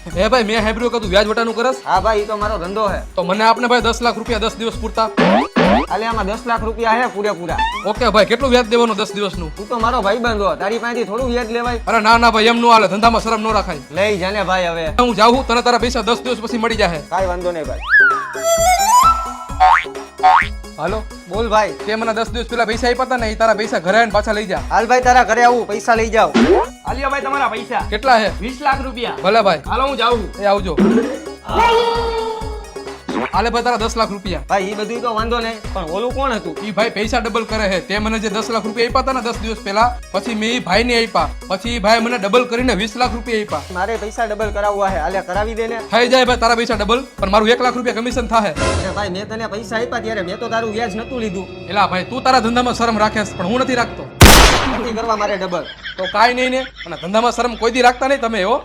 હે ભાઈ મેં સાંભળ્યું કે તું વ્યાજ વટાનું કરસ. હા ભાઈ, ઈ તો મારો ધંધો હે. તો મને આપને ભાઈ 10 લાખ રૂપિયા 10 દિવસ પૂરતા. આલે આમાં 10 લાખ રૂપિયા હે પૂરેપૂરા. ઓકે ભાઈ કેટલું વ્યાજ દેવાનું 10 દિવસનું? તું તો મારો ભાઈબંધ હો, તારી પાસેથી થોડું વ્યાજ લેવાય. અરે ના ના ભાઈ એમ નો હાલે, ધંધામાં શરમ નો રાખાય. લઈ જાને ભાઈ હવે. હું જાઉં તને તારા પૈસા 10 દિવસ પછી મળી જાહે. કાઈ વાંધો નહીં ભાઈ. હાલો બોલ ભાઈ. તે મને 10 દિવસ પહેલા પૈસા આપ્યા હતા ને, એ તારા પૈસા ઘરે આવીને પાછા લઈ જા. હાલ ભાઈ, તારા ઘરે આવું, પૈસા લઈ જાવ. આલિયા ભાઈ તમારા પૈસા કેટલા હે? 20 લાખ રૂપિયા. ભલે ભાઈ. હાલો હું જાઉં. એ આવજો. આલે ભાઈ તારા 10 લાખ રૂપિયા. ભાઈ ઈ બધું તો વાંધો નહીં, પણ ઓલું કોણ હતું? ઈ ભાઈ પૈસા ડબલ કરે છે. તે મને જે 10 લાખ રૂપિયા આપ્યા હતા ને 10 દિવસ પહેલા, પછી મેં ઈ ભાઈને આપ્યા. પછી ઈ ભાઈ મને ડબલ કરીને 20 લાખ રૂપિયા આપ્યા. મારે પૈસા ડબલ કરાવવા હે, હાલે કરાવી દે ને. થઈ જાય ભાઈ તારા પૈસા ડબલ, પણ મારું 1 લાખ રૂપિયા કમિશન થાહે. અરે ભાઈ, મેં તને પૈસા આપ્યા ત્યારે મેં તો તારું વ્યાજ નતું લીધું. એલા ભાઈ તું તારા ધંધામાં શરમ રાખેસ, પણ હું નથી રાખતો. નથી કરવા મારે ડબલ. તો કાઈ નહીં ને, અને ધંધામાં શરમ કોઈ દી રાખતા નહીં તમે હો.